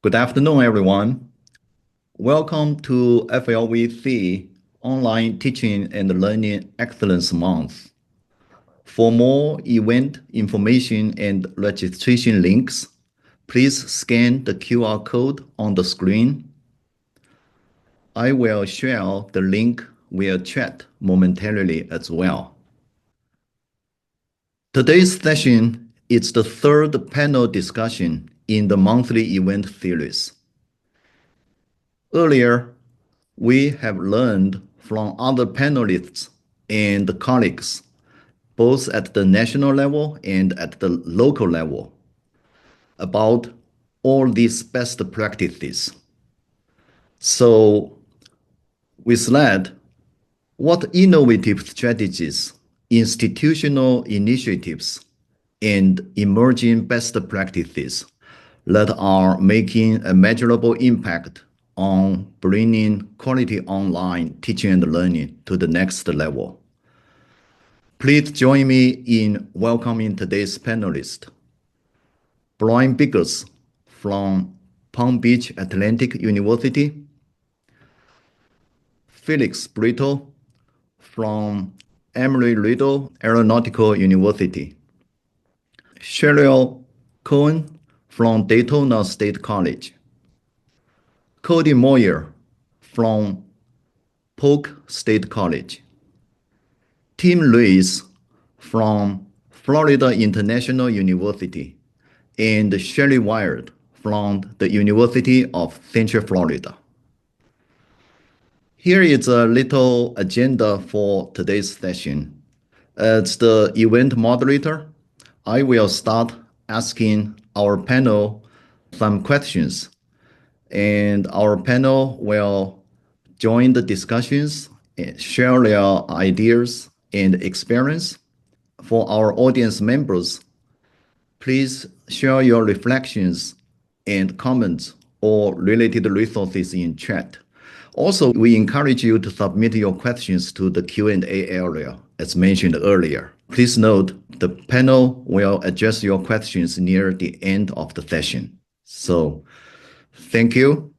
Good afternoon, everyone. Welcome to FLVC Online Teaching and Learning Excellence Month. For more event information and registration links, please scan the QR code on the screen. I will share the link via chat momentarily as well. Today's session is the third panel discussion in the monthly event series. Earlier, we have learned from other panelists and colleagues, both at the national level and at the local level, about all these best practices. So with that, what innovative strategies, institutional initiatives, and emerging best practices that are making a measurable impact on bringing quality online teaching and learning to the next level? Please join me in welcoming today's panelist, Bryan Biggers from Palm Beach Atlantic University, Felix Brito from Embry-Riddle Aeronautical University, Cheryl Kohen from Daytona State College, Cody Moyer from Polk State College, Tim Ries from Florida International University, and Shelly Wyatt from the University of Central Florida. Here is a little agenda for today's session. As the event moderator, I will start asking our panel some questions, and our panel will join the discussions and share their ideas and experience. For our audience members, please share your reflections and comments or related resources in chat. Also, we encourage you to submit your questions to the Q&A area, as mentioned earlier. Please note the panel will address your questions near the end of the session. So, thank you.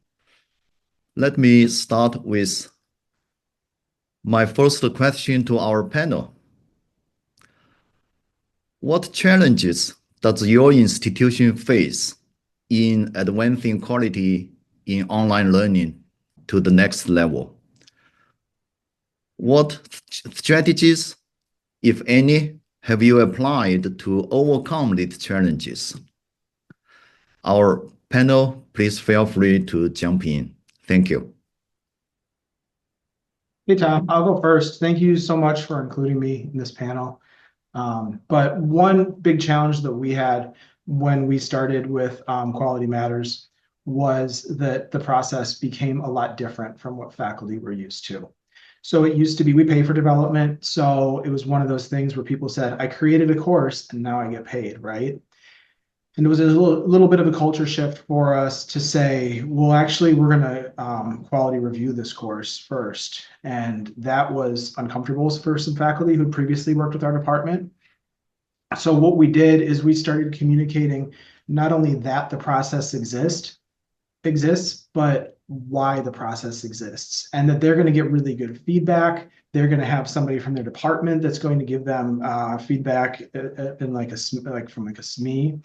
Let me start with my first question to our panel. What challenges does your institution face in advancing quality in online learning to the next level? What strategies, if any, have you applied to overcome these challenges? Our panel, please feel free to jump in. Thank you. Hey, Tom, I'll go first. Thank you so much for including me in this panel. But one big challenge that we had when we started with Quality Matters was that the process became a lot different from what faculty were used to. So it used to be we pay for development. So it was one of those things where people said, I created a course and now I get paid, right? And it was a little bit of a culture shift for us to say, well, actually, we're going to quality review this course first. And that was uncomfortable for some faculty who had previously worked with our department. So what we did is we started communicating not only that the process exists, but why the process exists, and that they're going to get really good feedback. They're going to have somebody from their department that's going to give them feedback in like from a SME.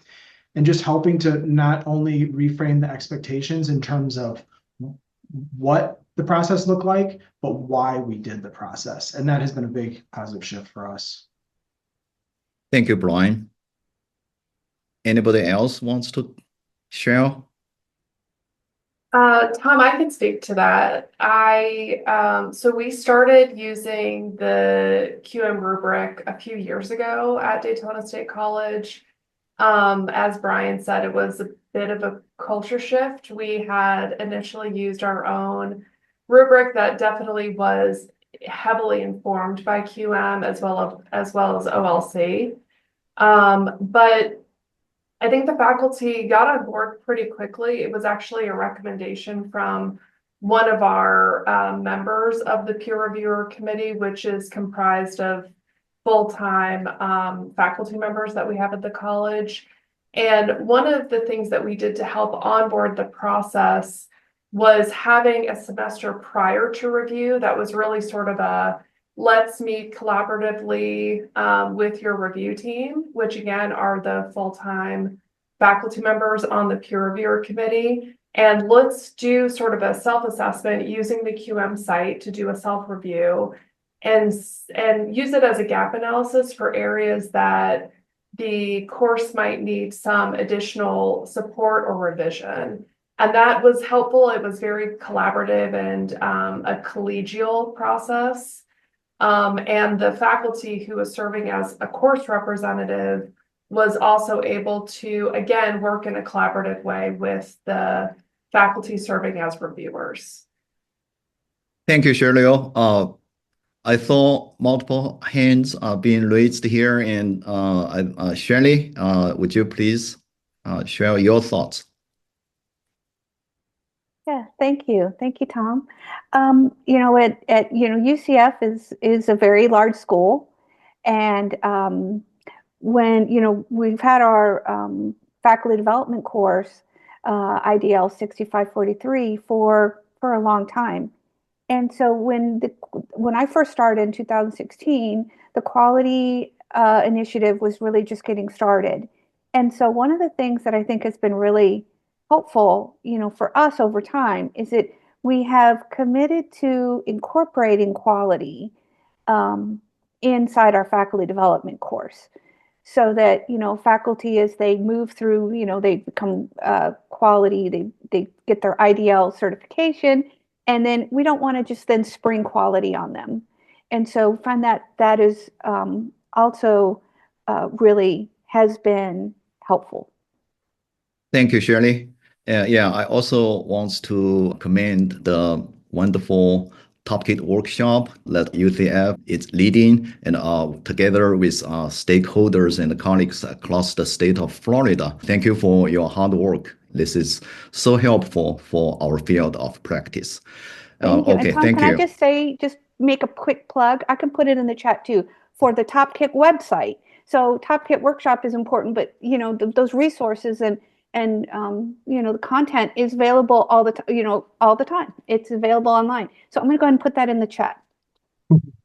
And just helping to not only reframe the expectations in terms of what the process looked like, but why we did the process. And that has been a big positive shift for us. Thank you, Bryan. Anybody else wants to share? Tom, I can speak to that. So we started using the QM rubric a few years ago at Daytona State College. As Bryan said, it was a bit of a culture shift. We had initially used our own rubric that definitely was heavily informed by QM as well as OLC. But I think the faculty got on board pretty quickly. It was actually a recommendation from one of our members of the peer reviewer committee, which is comprised of full-time faculty members that we have at the college. And one of the things that we did to help onboard the process was having a semester prior to review that was really sort of a let's meet collaboratively with your review team, which again are the full-time faculty members on the peer reviewer committee. And let's do sort of a self-assessment using the QM site to do a self-review and use it as a gap analysis for areas that the course might need some additional support or revision. And that was helpful. It was very collaborative and a collegial process. And the faculty who was serving as a course representative was also able to, again, work in a collaborative way with the faculty serving as reviewers. Thank you, Shelly. I saw multiple hands being raised here, and Shelly, would you please share your thoughts? Yeah, thank you, Tom. You know, at UCF is a very large school, and when we've had our faculty development course, IDL 6543 for a long time. And so when I first started in 2016, the quality initiative was really just getting started. And so one of the things that I think has been really helpful, for us over time is that we have committed to incorporating quality inside our faculty development course. So that, faculty, as they move through, they become quality, they get their IDL certification, and then we don't want to just then spring quality on them. And so find that is also really has been helpful. Thank you, Shelly. Yeah, I also want to commend the wonderful Top Kit workshop that UCF is leading, and together with stakeholders and colleagues across the state of Florida. Thank you for your hard work. This is so helpful for our field of practice. Thank you. Okay, and Tom, thank can you. I just make a quick plug? I can put it in the chat too for the Top Kit website. So Top Kit workshop is important, but those resources and the content is available all the time. It's available online. So I'm going to go ahead and put that in the chat.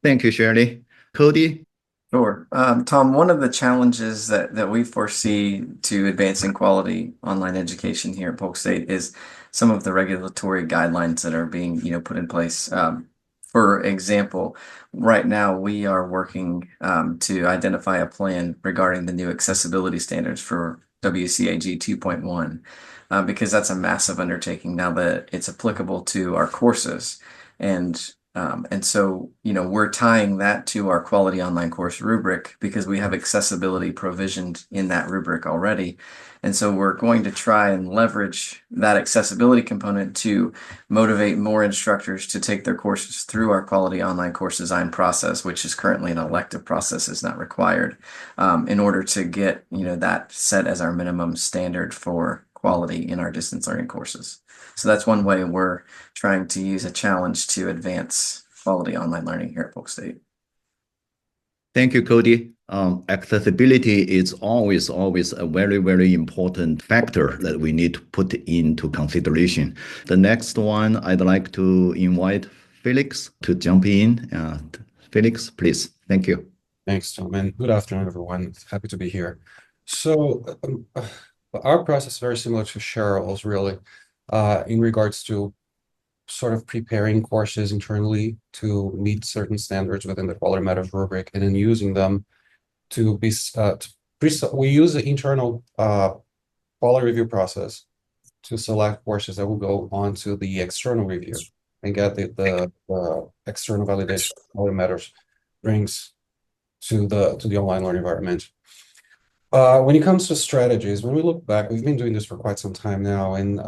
Thank you, Shelly. Cody? Sure. Tom, one of the challenges that we foresee to advancing quality online education here at Polk State is some of the regulatory guidelines that are being, put in place. For example, right now we are working to identify a plan regarding the new accessibility standards for WCAG 2.1 because that's a massive undertaking now that it's applicable to our courses. And so, we're tying that to our quality online course rubric because we have accessibility provisioned in that rubric already. And so we're going to try and leverage that accessibility component to motivate more instructors to take their courses through our quality online course design process, which is currently an elective process, is not required, in order to get, that set as our minimum standard for quality in our distance learning courses. So that's one way we're trying to use a challenge to advance quality online learning here at Polk State. Thank you, Cody. Accessibility is always a very, very important factor that we need to put into consideration. The next one, I'd like to invite Felix to jump in. Felix, please. Thank you. Thanks, Tom, and good afternoon, everyone. Happy to be here. So our process is very similar to Cheryl's, really, in regards to sort of preparing courses internally to meet certain standards within the quality matters rubric, and then using them to be we use the internal quality review process to select courses that will go on to the external review and get the external validation quality matters brings to the online learning environment. When it comes to strategies, when we look back, we've been doing this for quite some time now, and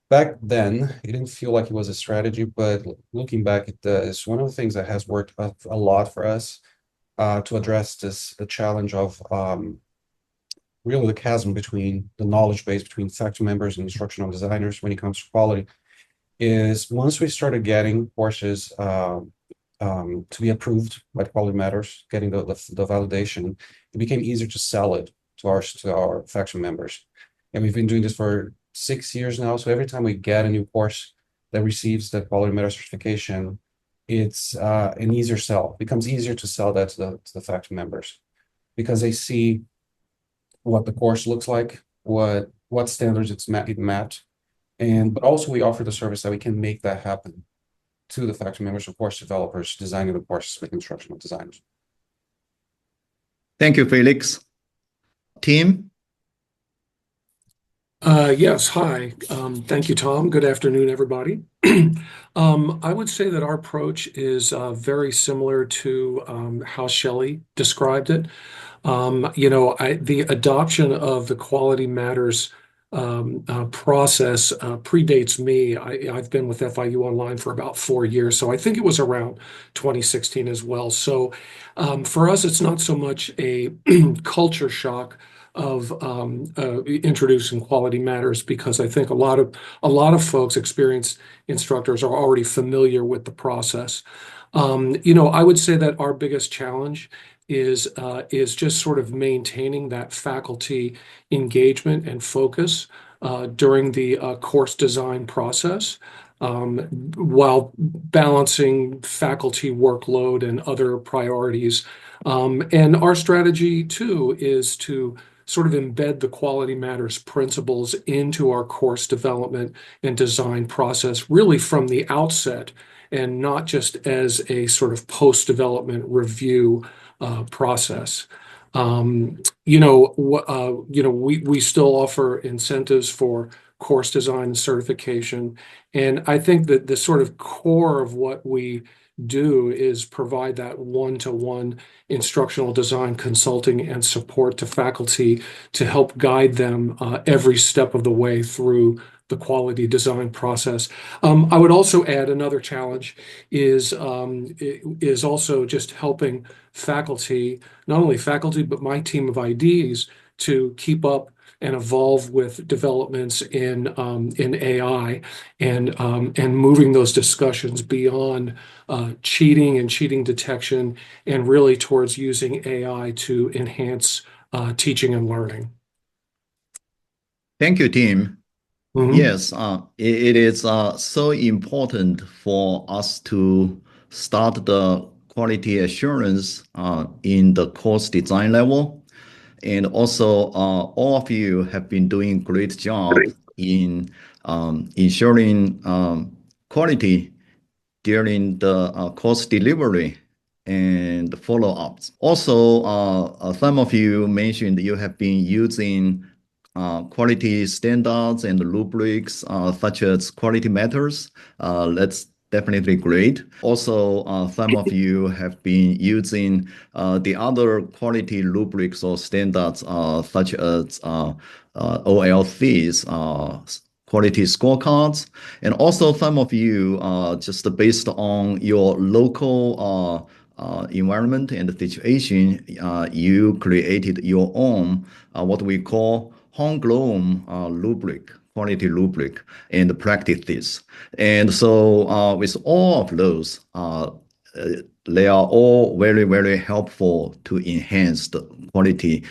back then, it didn't feel like it was a strategy, but looking back, it does. One of the things that has worked a lot for us to address the challenge of really the chasm between the knowledge base between faculty members and instructional designers when it comes to quality is once we started getting courses to be approved by Quality Matters, getting the validation, it became easier to sell it to our faculty members. And we've been doing this for 6 years now. So every time we get a new course that receives the Quality Matter certification, it's an easier sell. It becomes easier to sell that to the faculty members because they see what the course looks like, what standards it met, but also we offer the service that we can make that happen to the faculty members, of course, developers designing the courses with instructional designers. Thank you, Felix. Tim? Yes, hi. Thank you, Tom. Good afternoon, everybody. I would say that our approach is very similar to how Shelly described it. The adoption of the Quality Matters process predates me. I've been with FIU Online for about 4 years, so I think it was around 2016 as well. So for us, it's not so much a culture shock of introducing Quality Matters because I think a lot of folks, experienced instructors, are already familiar with the process. I would say that our biggest challenge is just sort of maintaining that faculty engagement and focus during the course design process, while balancing faculty workload and other priorities. And our strategy too is to sort of embed the Quality Matters principles into our course development and design process really from the outset, and not just as a sort of post-development review process. We still offer incentives for course design certification, and I think that the sort of core of what we do is provide that one-to-one instructional design consulting and support to faculty to help guide them every step of the way through the quality design process. I would also add another challenge is also just helping faculty, not only faculty, but my team of IDs to keep up and evolve with developments in AI and moving those discussions beyond cheating and cheating detection and really towards using AI to enhance teaching and learning. Thank you, Tim. Mhm. Yes, it is so important for us to start the quality assurance in the course design level. And also, all of you have been doing a great job in ensuring quality during the course delivery and follow-ups. Also, some of you mentioned you have been using quality standards and rubrics such as Quality Matters. That's definitely great. Also, some of you have been using the other quality rubrics or standards such as OLCs, quality scorecards. And also some of you, just based on your local environment and the situation, you created your own, what we call homegrown rubric, quality rubric, and practice this. And so with all of those, they are all very, very helpful to enhance the quality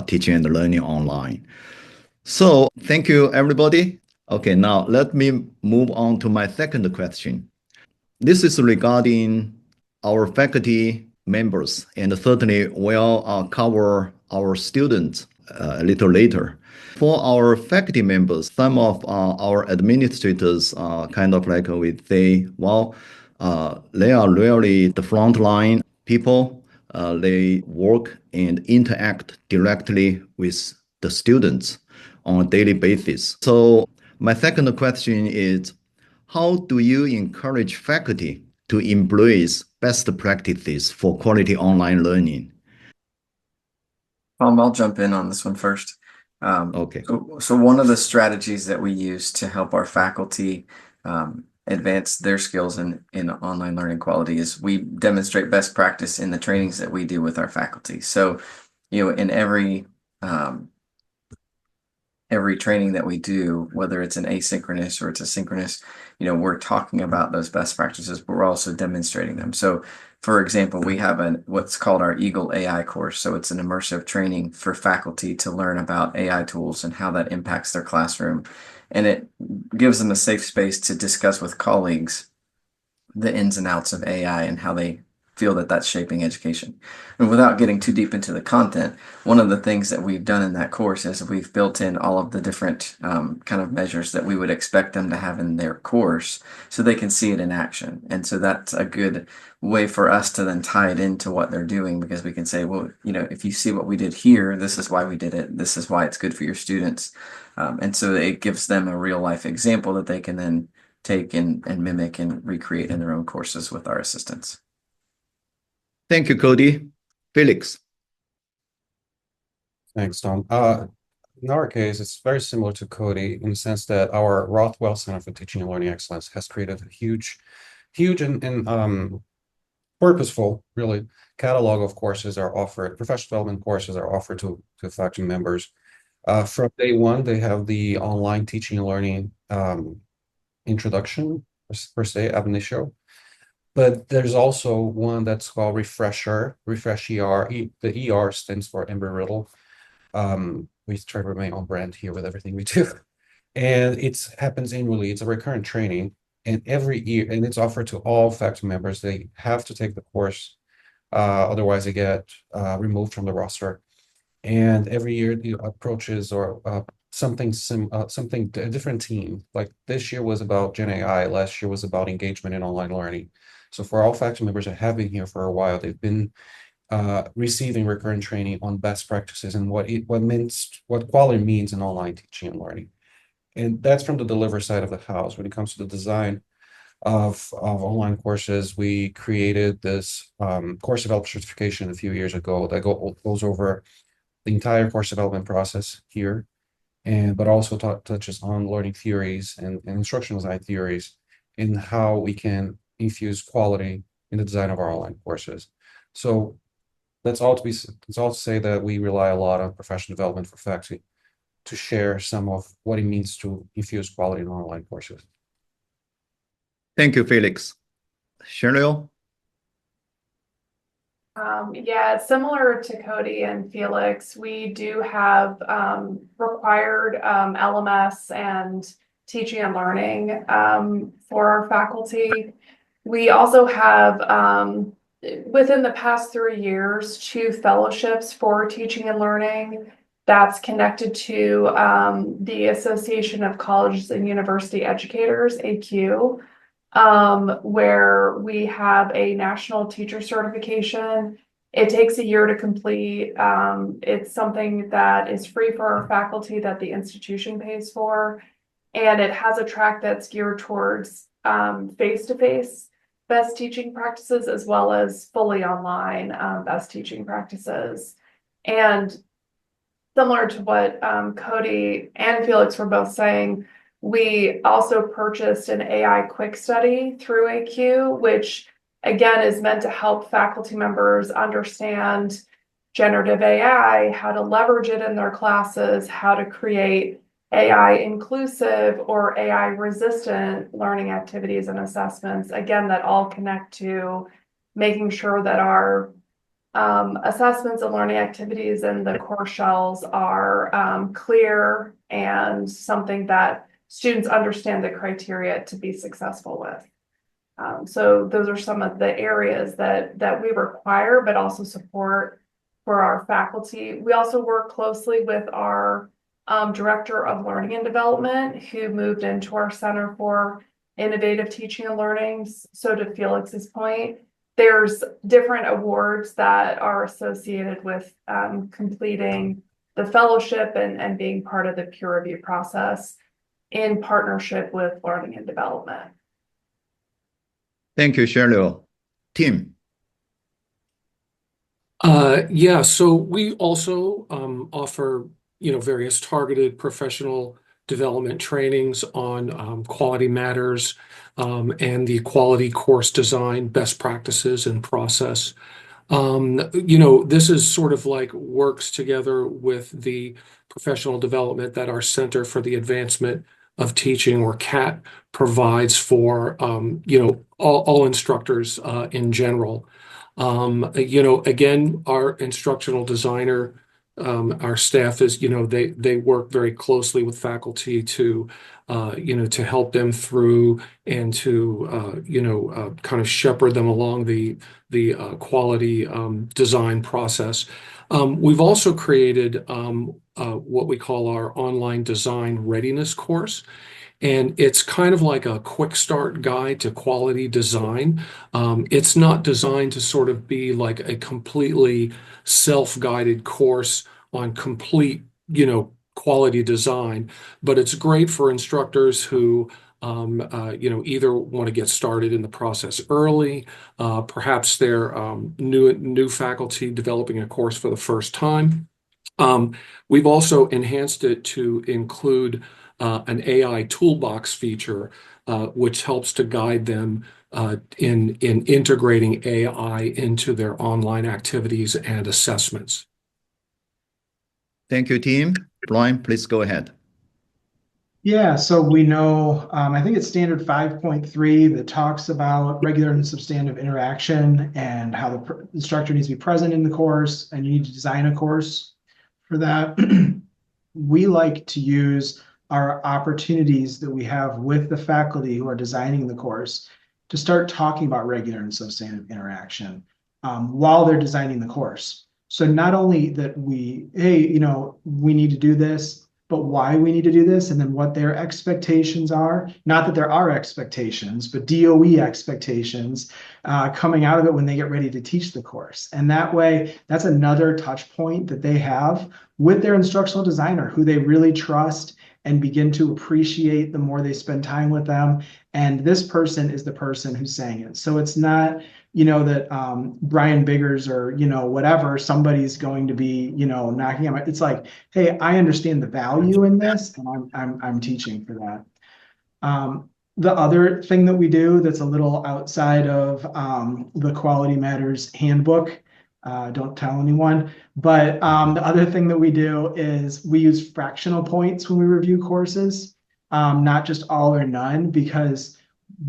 teaching and learning online. So thank you, everybody. Okay, now let me move on to my second question. This is regarding our faculty members, and certainly we'll cover our students a little later. For our faculty members, some of our administrators kind of like we say, well, they are really the frontline people. They work and interact directly with the students on a daily basis. So my second question is, how do you encourage faculty to embrace best practices for quality online learning? I'll jump in on this one first. Okay. So one of the strategies that we use to help our faculty advance their skills in online learning quality is we demonstrate best practice in the trainings that we do with our faculty. So, in every training that we do, whether it's an asynchronous or it's a synchronous, we're talking about those best practices, but we're also demonstrating them. So For example, we have what's called our Eagle AI course. So it's an immersive training for faculty to learn about AI tools and how that impacts their classroom. And it gives them a safe space to discuss with colleagues the ins and outs of AI and how they feel that that's shaping education. And without getting too deep into the content, one of the things that we've done in that course is we've built in all of the different kind of measures that we would expect them to have in their course so they can see it in action. And so that's a good way for us to then tie it into what they're doing, because we can say, well, if you see what we did here, this is why we did it. This is why it's good for your students. And so it gives them a real life example that they can then take and mimic and recreate in their own courses with our assistance. Thank you, Cody. Felix. Thanks, Tom. In our case, it's very similar to Cody in the sense that our Rothwell Center for Teaching and Learning Excellence has created a huge and purposeful, really, catalog of courses are offered. Professional development courses are offered to faculty members. From day one, they have the online teaching and learning introduction, per se, ab initio. But there's also one that's called Refresher, Refresh ER. The ER stands for Embry-Riddle. We try to remain on brand here with everything we do. And it happens annually. It's a recurrent training. And every year, and it's offered to all faculty members. They have to take the course. Otherwise, they get removed from the roster. And every year, the approaches or a different team. Like this year was about Gen AI. Last year was about engagement in online learning. So for all faculty members that have been here for a while, they've been receiving recurrent training on best practices and what quality means in online teaching and learning. And that's from the deliver side of the house. When it comes to the design of online courses, we created this course development certification a few years ago that goes over the entire course development process here, but also touches on learning theories and instructional design theories and how we can infuse quality in the design of our online courses. So that's all to say that we rely a lot on professional development for faculty to share some of what it means to infuse quality in online courses. Thank you, Felix. Cheryl? Yeah, similar to Cody and Felix, we do have required LMS and teaching and learning for our faculty. We also have, within the past 3 years, 2 fellowships for teaching and learning that's connected to the Association of Colleges and University Educators, AQ, where we have a national teacher certification. It takes a year to complete. It's something that is free for our faculty that the institution pays for. And it has a track that's geared towards face-to-face best teaching practices as well as fully online best teaching practices. And similar to what Cody and Felix were both saying, we also purchased an AI quick study through AQ, which again is meant to help faculty members understand generative AI, how to leverage it in their classes, how to create AI inclusive or AI resistant learning activities and assessments, again, that all connect to making sure that our assessments and learning activities and the course shells are clear and something that students understand the criteria to be successful with. So those are some of the areas that we require, but also support for our faculty. We also work closely with our Director of Learning and Development, who moved into our Center for Innovative Teaching and Learning. So to Felix's point, there's different awards that are associated with completing the fellowship and being part of the peer review process in partnership with Learning and Development. Thank you, Cheryl. Tim? Yeah, so we also offer various targeted professional development trainings on quality matters and the quality course design, best practices and process. This is sort of like works together with the professional development that our Center for the Advancement of Teaching, or CAT, provides for all instructors in general. Again, our instructional designer, our staff is, they work very closely with faculty to, to help them through and to, kind of shepherd them along the quality design process. We've also created what we call our online design readiness course. And it's kind of like a quick start guide to quality design. It's not designed to sort of be like a completely self-guided course on complete, quality design, but it's great for instructors who, either want to get started in the process early, perhaps they're new faculty developing a course for the first time. We've also enhanced it to include an AI toolbox feature, which helps to guide them in integrating AI into their online activities and assessments. Thank you, team. Bryan, please go ahead. Yeah, so we know, I think it's standard 5.3 that talks about regular and substantive interaction and how the instructor needs to be present in the course, and you need to design a course for that. We like to use our opportunities that we have with the faculty who are designing the course to start talking about regular and substantive interaction while they're designing the course. So not only that we need to do this, but why we need to do this, and then what their expectations are. Not that there are expectations, but DOE expectations coming out of it when they get ready to teach the course. And that way, that's another touch point that they have with their instructional designer, who they really trust and begin to appreciate the more they spend time with them. And this person is the person who's saying it. So it's not, that Bryan Biggers or, whatever, somebody's going to be, knocking on my, it's like, hey, I understand the value in this, and I'm teaching for that. The other thing that we do that's a little outside of the Quality Matters handbook, don't tell anyone, but the other thing that we do is we use fractional points when we review courses, not just all or none, because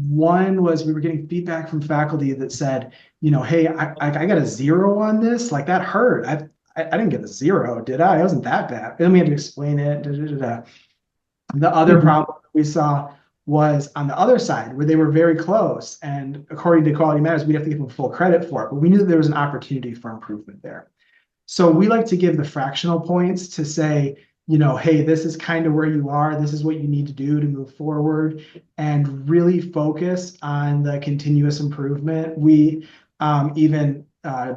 one was we were getting feedback from faculty that said, hey, I got a 0 on this. Like, that hurt. I didn't get a 0, did I? It wasn't that bad. And then we had to explain it. The other problem we saw was on the other side, where they were very close. And according to Quality Matters, we'd have to give them full credit for it. But we knew that there was an opportunity for improvement there. So we like to give the fractional points to say, hey, this is kind of where you are. This is what you need to do to move forward, and really focus on the continuous improvement. We even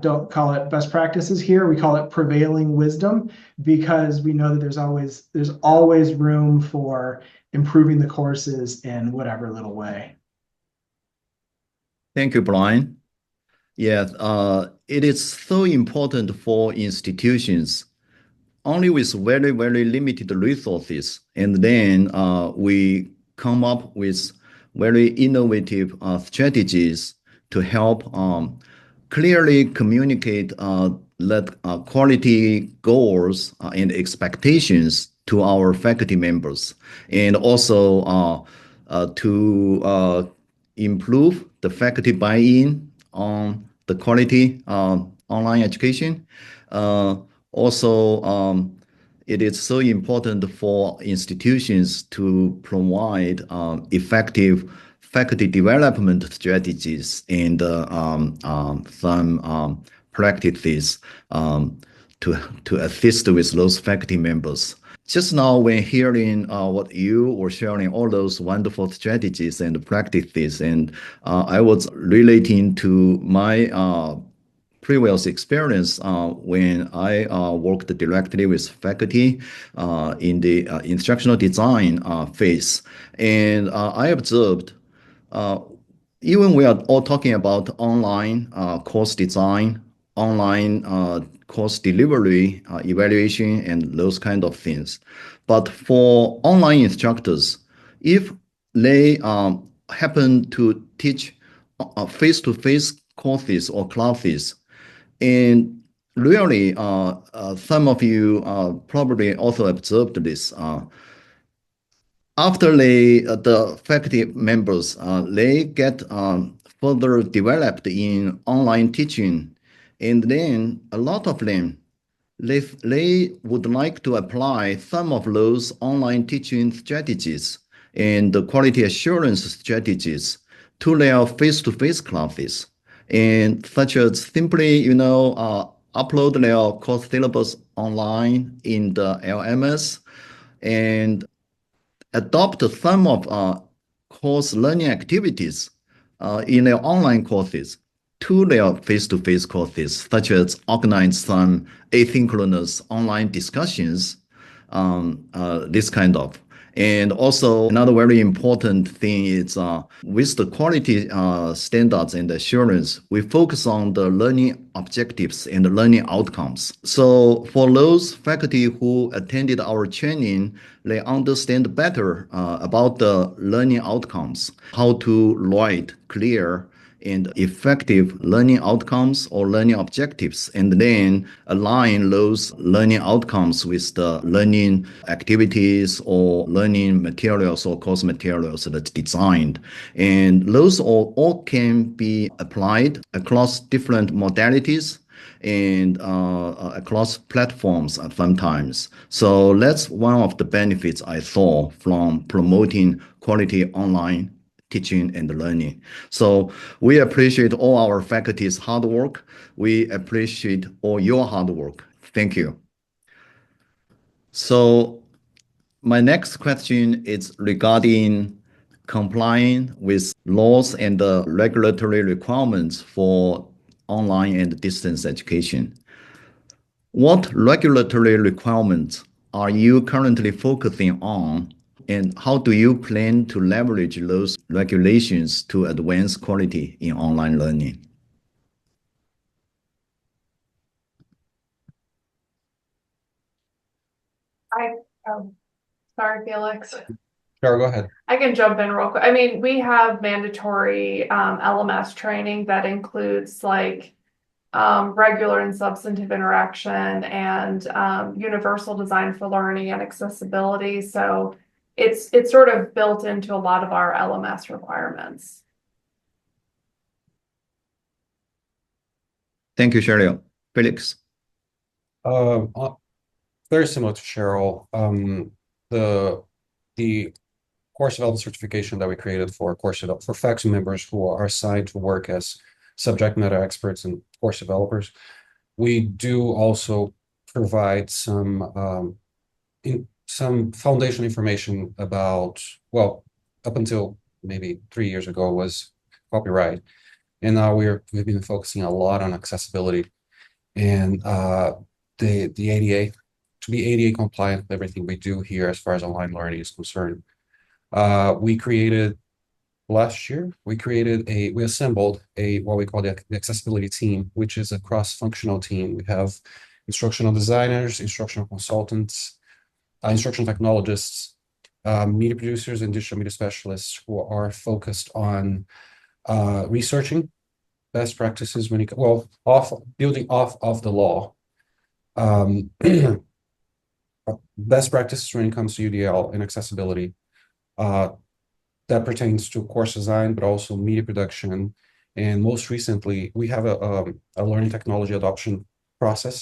don't call it best practices here. We call it prevailing wisdom, because we know that there's always room for improving the courses in whatever little way. Thank you, Bryan. Yeah, it is so important for institutions only with very, very limited resources. And then we come up with very innovative strategies to help clearly communicate that quality goals and expectations to our faculty members, and also to improve the faculty buy-in on the quality online education. Also, it is so important for institutions to provide effective faculty development strategies and some practices to assist with those faculty members. Just now, when hearing what you were sharing, all those wonderful strategies and practices, and I was relating to my previous experience when I worked directly with faculty in the instructional design phase. And I observed, even we are all talking about online course design, online course delivery, evaluation, and those kind of things. But for online instructors, if they happen to teach face-to-face courses or classes, and really, some of you probably also observed this. After the faculty members, they get further developed in online teaching. And then a lot of them, they would like to apply some of those online teaching strategies and the quality assurance strategies to their face-to-face classes. And such as simply, upload their course syllabus online in the LMS and adopt some of course learning activities in their online courses to their face-to-face courses, such as organize some asynchronous online discussions, this kind of. And also another very important thing is with the quality standards and assurance, we focus on the learning objectives and the learning outcomes. So for those faculty who attended our training, they understand better about the learning outcomes, how to write clear and effective learning outcomes or learning objectives, and then align those learning outcomes with the learning activities or learning materials or course materials that's designed. And those all can be applied across different modalities and across platforms sometimes. So that's one of the benefits I saw from promoting quality online teaching and learning. So we appreciate all our faculty's hard work. We appreciate all your hard work. Thank you. So my next question is regarding complying with laws and regulatory requirements for online and distance education. What regulatory requirements are you currently focusing on, and how do you plan to leverage those regulations to advance quality in online learning? Sorry, Felix. Sure, go ahead. I can jump in real quick. I mean, we have mandatory LMS training that includes like regular and substantive interaction and universal design for learning and accessibility. So it's sort of built into a lot of our LMS requirements. Thank you, Cheryl. Felix. Very similar to Cheryl. The course development certification that we created for faculty members who are assigned to work as subject matter experts and course developers. We do also provide some foundation information about, well, up until maybe 3 years ago was copyright. And now we've been focusing a lot on accessibility and the ADA, to be ADA compliant with everything we do here as far as online learning is concerned. Last year, we assembled what we call the accessibility team, which is a cross-functional team. We have instructional designers, instructional consultants, instructional technologists, media producers, and digital media specialists who are focused on researching best practices building off of the law. Best practices when it comes to UDL and accessibility. That pertains to course design, but also media production. And most recently, we have a learning technology adoption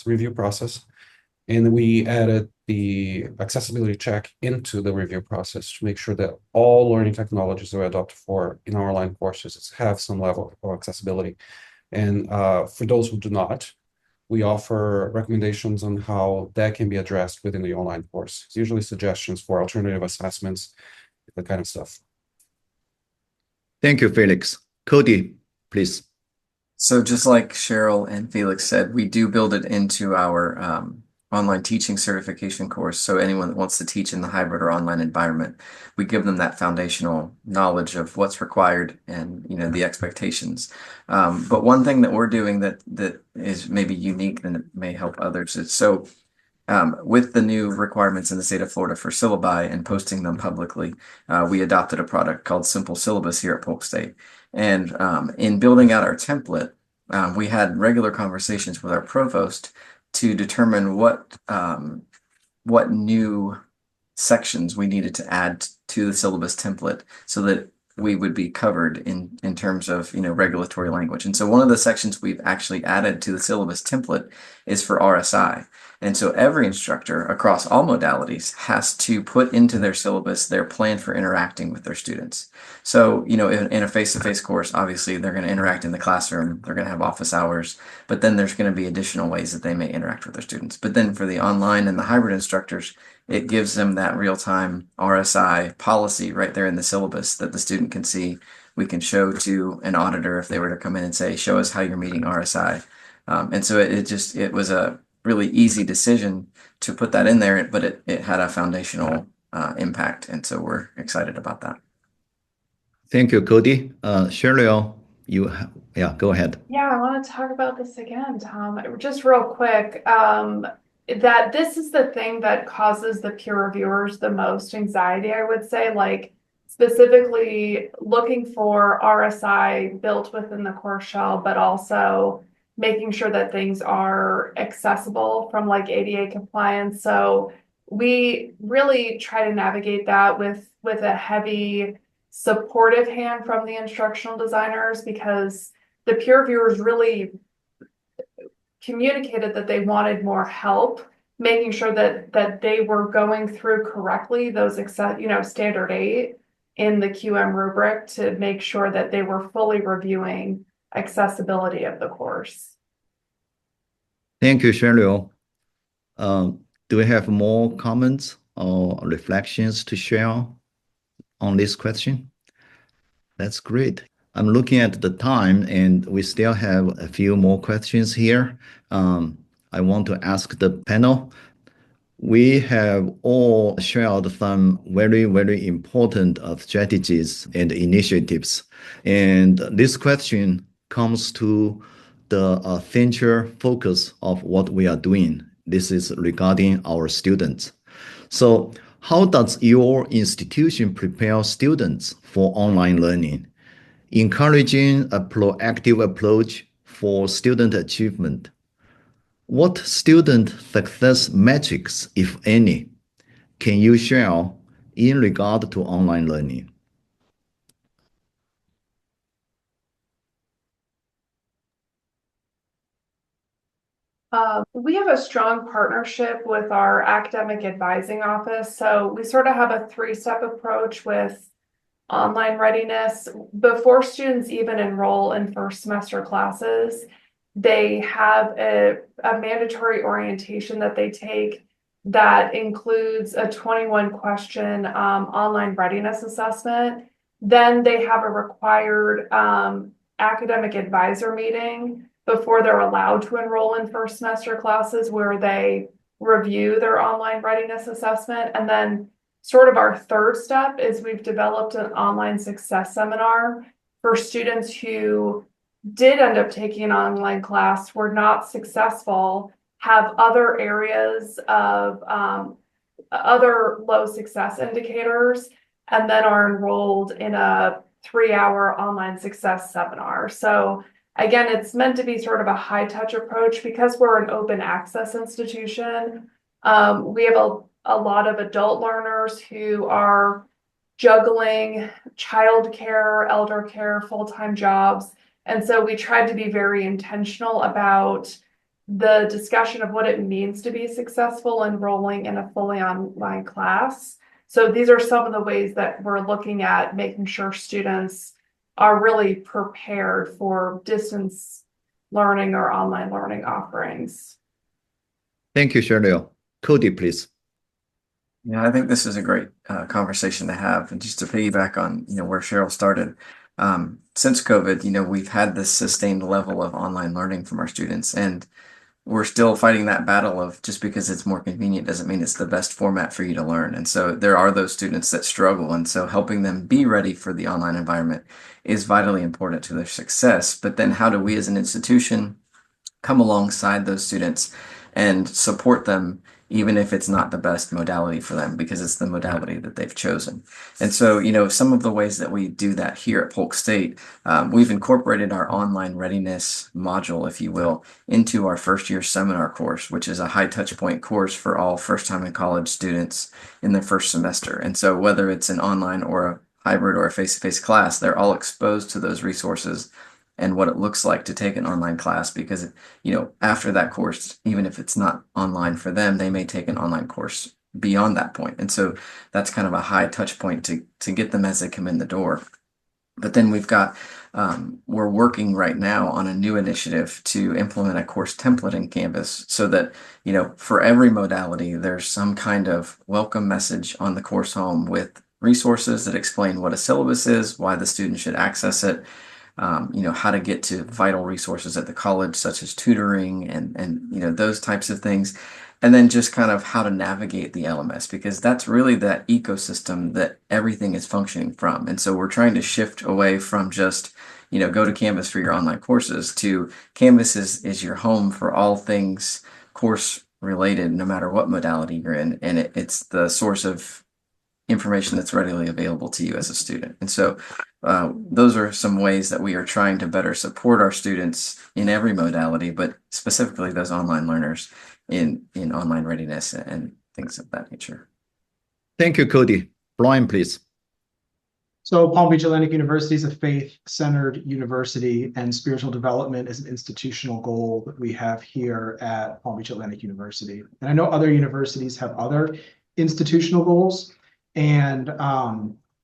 review process. And we added the accessibility check into the review process to make sure that all learning technologies that we adopt in our online courses have some level of accessibility. And for those who do not, we offer recommendations on how that can be addressed within the online course. It's usually suggestions for alternative assessments, that kind of stuff. Thank you, Felix. Cody, please. So just like Cheryl and Felix said, we do build it into our online teaching certification course. So anyone that wants to teach in the hybrid or online environment, we give them that foundational knowledge of what's required and the expectations. But one thing that we're doing that is maybe unique and it may help others is with the new requirements in the state of Florida for syllabi and posting them publicly, we adopted a product called Simple Syllabus here at Polk State. And in building out our template, we had regular conversations with our provost to determine what new sections we needed to add to the syllabus template so that we would be covered in terms of, regulatory language. And so one of the sections we've actually added to the syllabus template is for RSI. And so every instructor across all modalities has to put into their syllabus their plan for interacting with their students. So, in a face-to-face course, obviously they're going to interact in the classroom, they're going to have office hours, but then there's going to be additional ways that they may interact with their students. But then for the online and the hybrid instructors, it gives them that real-time RSI policy right there in the syllabus that the student can see. We can show to an auditor if they were to come in and say, show us how you're meeting RSI. And so it was a really easy decision to put that in there, but it had a foundational impact. And so we're excited about that. Thank you, Cody. Cheryl, go ahead. Yeah, I want to talk about this again, Tom. Just real quick, that this is the thing that causes the peer reviewers the most anxiety, I would say, like specifically looking for RSI built within the course shell, but also making sure that things are accessible from like ADA compliance. So we really try to navigate that with a heavy supportive hand from the instructional designers, because the peer reviewers really communicated that they wanted more help making sure that they were going through correctly those standard 8 in the QM rubric to make sure that they were fully reviewing accessibility of the course. Thank you, Cheryl. Do we have more comments or reflections to share on this question? That's great. I'm looking at the time and we still have a few more questions here. I want to ask the panel. We have all shared some very, very important strategies and initiatives. And this question comes to the central focus of what we are doing. This is regarding our students. So how does your institution prepare students for online learning, encouraging a proactive approach for student achievement? What student success metrics, if any, can you share in regard to online learning? We have a strong partnership with our academic advising office. So we sort of have a 3-step approach with online readiness. Before students even enroll in first semester classes, they have a mandatory orientation that they take that includes a 21-question online readiness assessment. Then they have a required academic advisor meeting before they're allowed to enroll in first semester classes, where they review their online readiness assessment. And then sort of our 3rd step is we've developed an online success seminar for students who did end up taking an online class, were not successful, have other areas of other low success indicators, and then are enrolled in a 3-hour online success seminar. So again, it's meant to be sort of a high touch approach because we're an open access institution. We have a lot of adult learners who are juggling childcare, elder care, full-time jobs. And so we tried to be very intentional about the discussion of what it means to be successful enrolling in a fully online class. So these are some of the ways that we're looking at making sure students are really prepared for distance learning or online learning offerings. Thank you, Cheryl. Cody, please. Yeah, I think this is a great conversation to have. And just to piggyback on, where Cheryl started, since COVID, we've had this sustained level of online learning from our students, and we're still fighting that battle of just because it's more convenient doesn't mean it's the best format for you to learn. And so there are those students that struggle. And so helping them be ready for the online environment is vitally important to their success. But then how do we as an institution come alongside those students and support them, even if it's not the best modality for them, because it's the modality that they've chosen. And so, some of the ways that we do that here at Polk State, we've incorporated our online readiness module, if you will, into our first year seminar course, which is a high touch point course for all first time in college students in their first semester. And so whether it's an online or a hybrid or a face-to-face class, they're all exposed to those resources and what it looks like to take an online class, because, after that course, even if it's not online for them, they may take an online course beyond that point. And so that's kind of a high touch point to get them as they come in the door. But then we're working right now on a new initiative to implement a course template in Canvas so that, for every modality, there's some kind of welcome message on the course home with resources that explain what a syllabus is, why the student should access it, how to get to vital resources at the college, such as tutoring and those types of things. And then just kind of how to navigate the LMS, because that's really that ecosystem that everything is functioning from. And so we're trying to shift away from just, go to Canvas for your online courses to Canvas is your home for all things course related, no matter what modality you're in. And it's the source of information that's readily available to you as a student. And so those are some ways that we are trying to better support our students in every modality, but specifically those online learners in online readiness and things of that nature. Thank you, Cody. Bryan, please. So Palm Beach Atlantic University is a faith-centered university, and spiritual development is an institutional goal that we have here at Palm Beach Atlantic University. And I know other universities have other institutional goals, and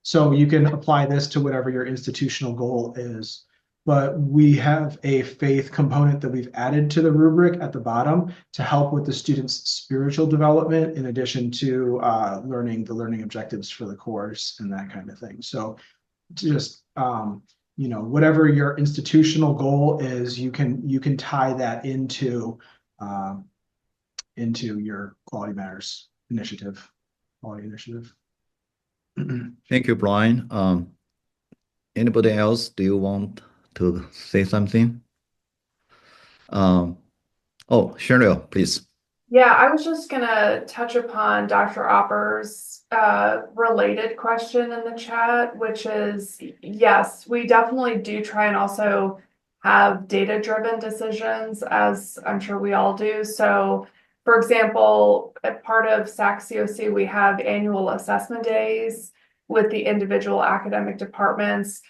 so you can apply this to whatever your institutional goal is. But we have a faith component that we've added to the rubric at the bottom to help with the students' spiritual development, in addition to the learning objectives for the course and that kind of thing. So just, whatever your institutional goal is, you can tie that into your Quality Matters quality initiative. Thank you, Bryan. Anybody else? Do you want to say something? Cheryl, please. Yeah, I was just gonna touch upon Dr. Opper's related question in the chat, which is, yes, we definitely do try and also have data-driven decisions, as I'm sure we all do. So, for example, a part of SAC-COC, we have annual assessment days with the individual academic departments,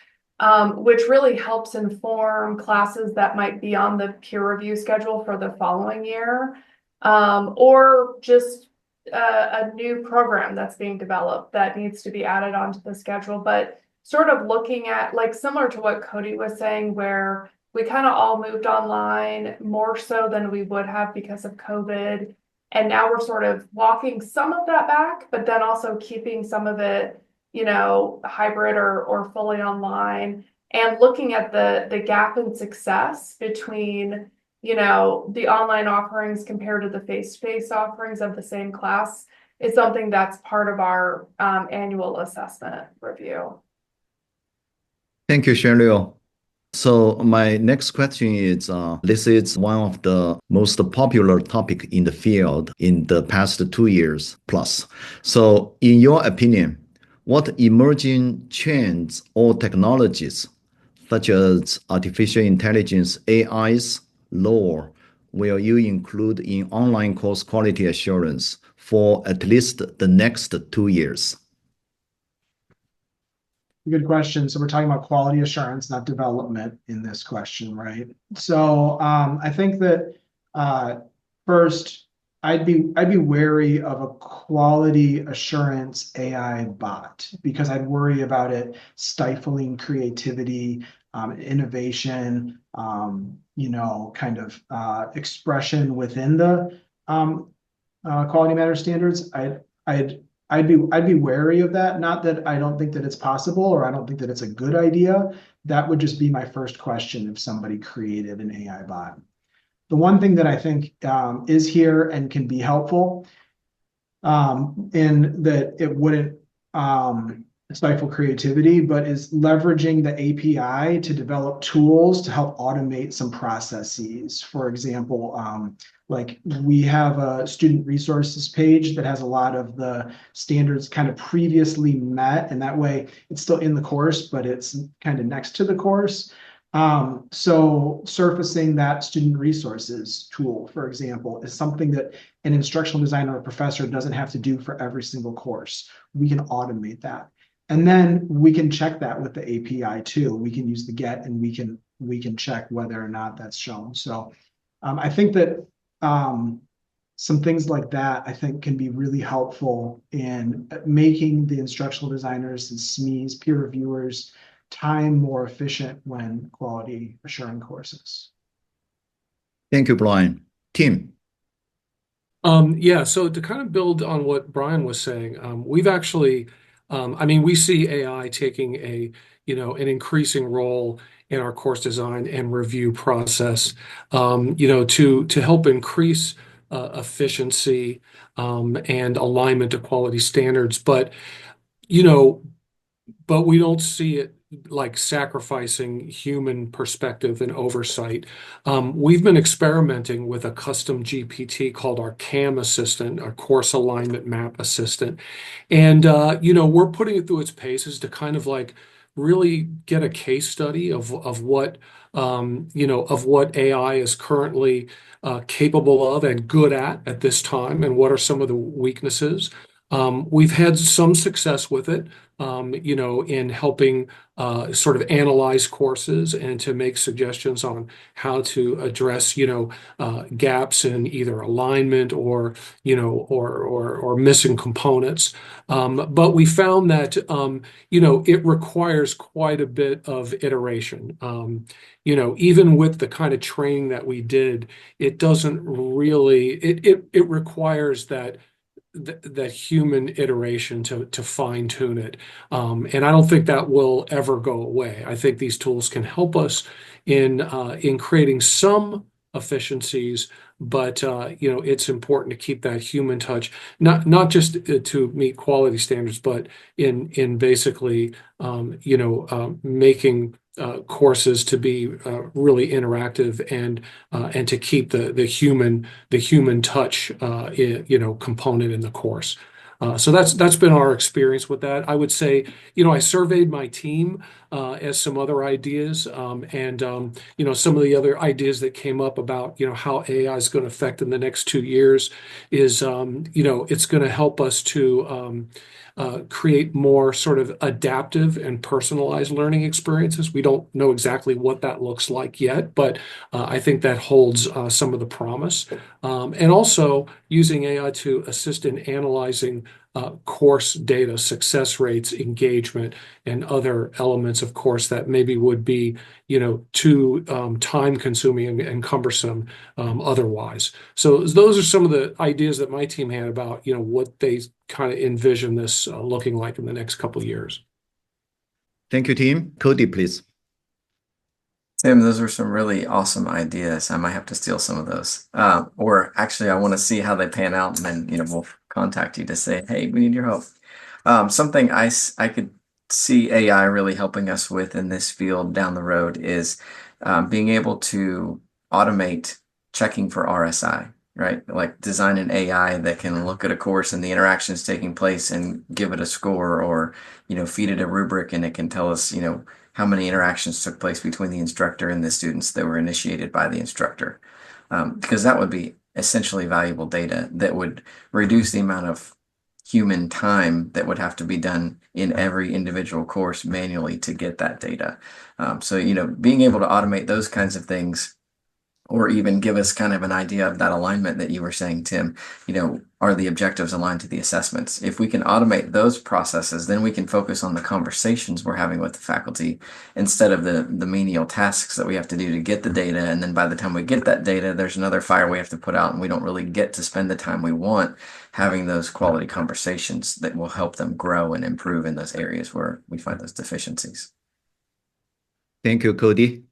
which really helps inform classes that might be on the peer review schedule for the following year, or just a new program that's being developed that needs to be added onto the schedule. But sort of looking at, like, similar to what Cody was saying, where we kind of all moved online more so than we would have because of COVID. And now we're sort of walking some of that back, but then also keeping some of it, hybrid or fully online, and looking at the gap in success between, the online offerings compared to the face-to-face offerings of the same class is something that's part of our annual assessment review. Thank you, Cheryl. So my next question is, this is one of the most popular topic in the field in the past 2 years plus. So in your opinion, what emerging trends or technologies, such as artificial intelligence, AIs, lore, will you include in online course quality assurance for at least the next 2 years? Good question. So we're talking about quality assurance, not development in this question, right? So I think that first, I'd be wary of a quality assurance AI bot, because I'd worry about it stifling creativity, innovation, expression within the Quality Matters standards. I'd be wary of that. Not that I don't think that it's possible, or I don't think that it's a good idea. That would just be my first question if somebody created an AI bot. The one thing that I think is here and can be helpful, in that it wouldn't stifle creativity, but is leveraging the API to develop tools to help automate some processes. For example, like we have a student resources page that has a lot of the standards kind of previously met, and that way it's still in the course, but it's kind of next to the course. So surfacing that student resources tool, for example, is something that an instructional designer or professor doesn't have to do for every single course. We can automate that. And then we can check that with the API too. We can use the get and we can check whether or not that's shown. So I think that some things like that I think can be really helpful in making the instructional designers and SMEs, peer reviewers, time more efficient when quality assuring courses. Thank you, Bryan. Tim. Yeah, so to kind of build on what Bryan was saying, we've actually, I mean, we see AI taking an increasing role in our course design and review process, to help increase efficiency and alignment to quality standards. But we don't see it like sacrificing human perspective and oversight. We've been experimenting with a custom GPT called our CAM assistant, our course alignment map assistant. And, we're putting it through its paces to kind of like really get a case study of what, of what AI is currently capable of and good at this time, and what are some of the weaknesses. We've had some success with it, in helping sort of analyze courses and to make suggestions on how to address, gaps in either alignment or, or missing components. But we found that, it requires quite a bit of iteration. Even with the kind of training that we did, it doesn't really, it requires that human iteration to fine tune it. And I don't think that will ever go away. I think these tools can help us in creating some efficiencies, but it's important to keep that human touch, not just to meet quality standards, but in basically making courses to be really interactive and to keep the human touch component in the course. So that's been our experience with that. I would say, I surveyed my team as some other ideas, and some of the other ideas that came up about how AI is going to affect in the next 2 years is it's going to help us to create more sort of adaptive and personalized learning experiences. We don't know exactly what that looks like yet, but I think that holds some of the promise. And also using AI to assist in analyzing course data, success rates, engagement, and other elements of course that maybe would be, too time consuming and cumbersome otherwise. So those are some of the ideas that my team had about, what they kind of envision this looking like in the next couple of years. Thank you, Tim. Cody, please. Tim, those were some really awesome ideas. I might have to steal some of those. Or actually, I want to see how they pan out, and then we'll contact you to say, hey, we need your help. Something I could see AI really helping us with in this field down the road is being able to automate checking for RSI, right? Like design an AI that can look at a course and the interactions taking place and give it a score, or feed it a rubric and it can tell us how many interactions took place between the instructor and the students that were initiated by the instructor. Because that would be essentially valuable data that would reduce the amount of human time that would have to be done in every individual course manually to get that data. So, being able to automate those kinds of things, or even give us kind of an idea of that alignment that you were saying, Tim, are the objectives aligned to the assessments? If we can automate those processes, then we can focus on the conversations we're having with the faculty instead of the menial tasks that we have to do to get the data. And then by the time we get that data, there's another fire we have to put out, and we don't really get to spend the time we want having those quality conversations that will help them grow and improve in those areas where we find those deficiencies. Thank you, Cody.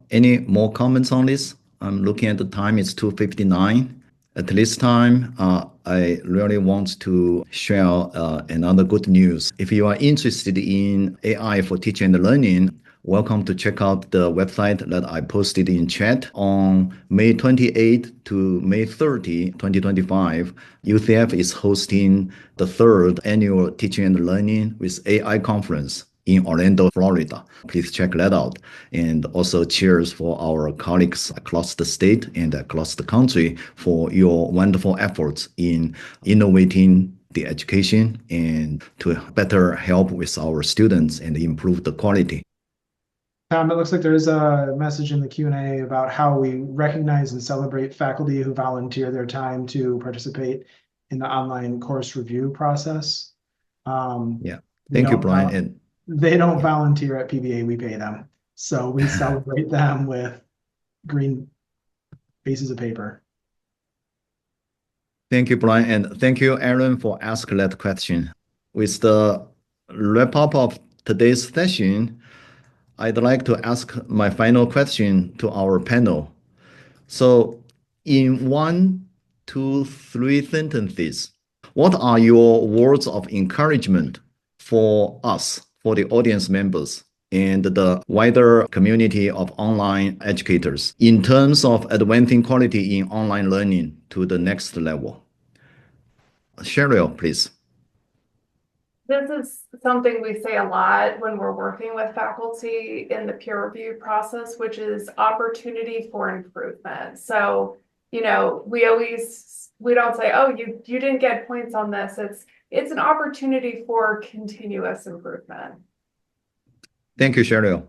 Any more comments on this? I'm looking at the time, it's 2:59. At this time, I really want to share another good news. If you are interested in AI for teaching and learning, welcome to check out the website that I posted in chat. On May 28 to May 30, 2025, UCF is hosting the 3rd annual Teaching and Learning with AI conference in Orlando, Florida. Please check that out. And also cheers for our colleagues across the state and across the country for your wonderful efforts in innovating the education and to better help with our students and improve the quality. Tom, it looks like there's a message in the Q&A about how we recognize and celebrate faculty who volunteer their time to participate in the online course review process. Yeah, thank you, Bryan. And they don't volunteer at PBA, we pay them. So we celebrate them with green pieces of paper. thank you, Bryan, and thank you, Aaron, for asking that question. With the wrap up of today's session, I'd like to ask my final question to our panel. So, in 1, 2, 3 sentences, what are your words of encouragement for us, for the audience members, and the wider community of online educators in terms of advancing quality in online learning to the next level? Cheryl, please. This is something we say a lot when we're working with faculty in the peer review process, which is opportunity for improvement. So, we don't say, oh, you didn't get points on this. It's an opportunity for continuous improvement. Thank you, Cheryl.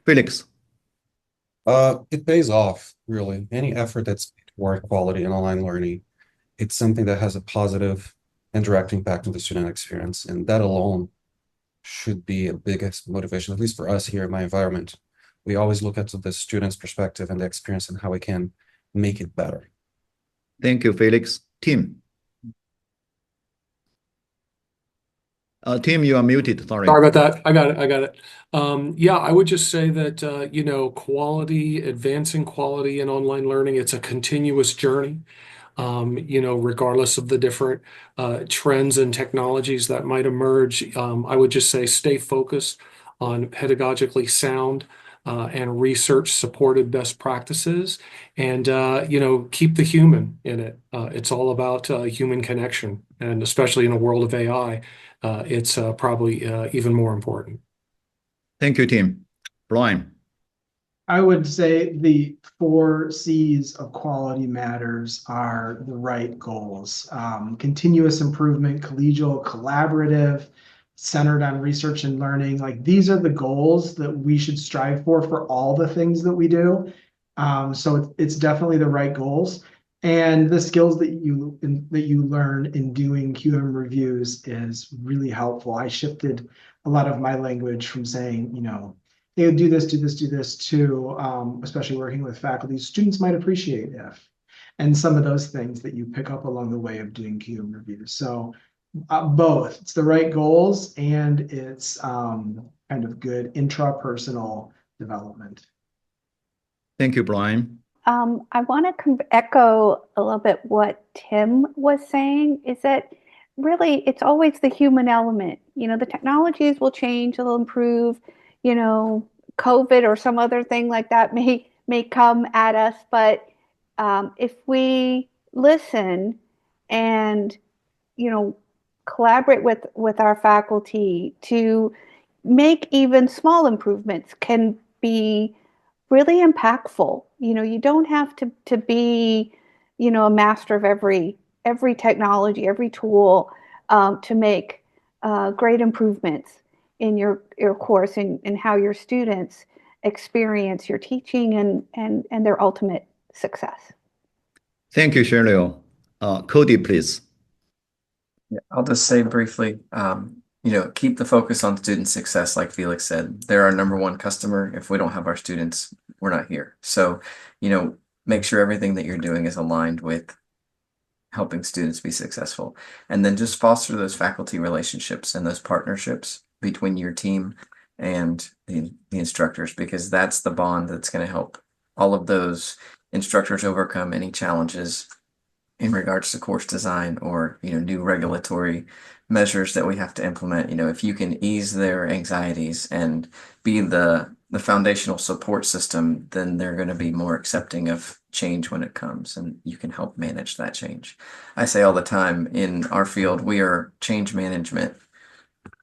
Felix. It pays off, really. Any effort that's toward quality in online learning, it's something that has a positive and direct impact on the student experience. And that alone should be a biggest motivation, at least for us here in my environment. We always look at the student's perspective and the experience and how we can make it better. Thank you, Felix. Tim. Tim, you are muted. Sorry. Sorry about that. I got it. Yeah, I would just say that, quality, advancing quality in online learning, it's a continuous journey. Regardless of the different trends and technologies that might emerge, I would just say stay focused on pedagogically sound and research supported best practices, and keep the human in it. It's all about human connection, and especially in a world of AI, it's probably even more important. Thank you, Tim. Bryan. I would say the 4 C's of quality matters are the right goals. Continuous improvement, collegial, collaborative, centered on research and learning. Like, these are the goals that we should strive for all the things that we do. So it's definitely the right goals. And the skills that you learn in doing QM reviews is really helpful. I shifted a lot of my language from saying, they would do this, to especially working with faculty, students might appreciate if, and some of those things that you pick up along the way of doing QM reviews. So both, it's the right goals and it's kind of good intrapersonal development. Thank you, Bryan. I want to echo a little bit what Tim was saying, is that really it's always the human element. The technologies will change, they'll improve, COVID or some other thing like that may come at us, but if we listen and collaborate with our faculty to make even small improvements, can be really impactful. You don't have to be a master of every technology, every tool to make great improvements in your course and how your students experience your teaching and their ultimate success. Thank you, Cheryl. Cody, please. Yeah, I'll just say briefly, keep the focus on student success. Like Felix said, they're our number one customer. If we don't have our students, we're not here. So, make sure everything that you're doing is aligned with helping students be successful. And then just foster those faculty relationships and those partnerships between your team and the instructors, because that's the bond that's going to help all of those instructors overcome any challenges in regards to course design or new regulatory measures that we have to implement. If you can ease their anxieties and be the foundational support system, then they're going to be more accepting of change when it comes, and you can help manage that change. I say all the time, in our field, we are change management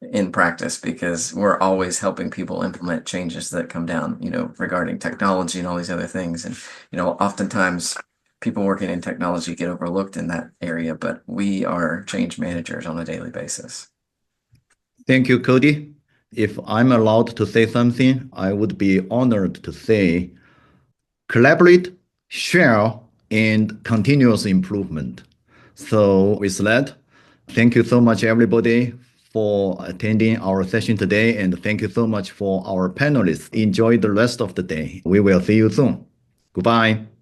in practice, because we're always helping people implement changes that come down, regarding technology and all these other things. And, oftentimes people working in technology get overlooked in that area, but we are change managers on a daily basis. Thank you, Cody. If I'm allowed to say something, I would be honored to say collaborate, share, and continuous improvement. So with that, thank you so much, everybody, for attending our session today. And thank you so much for our panelists. Enjoy the rest of the day. We will see you soon. Goodbye.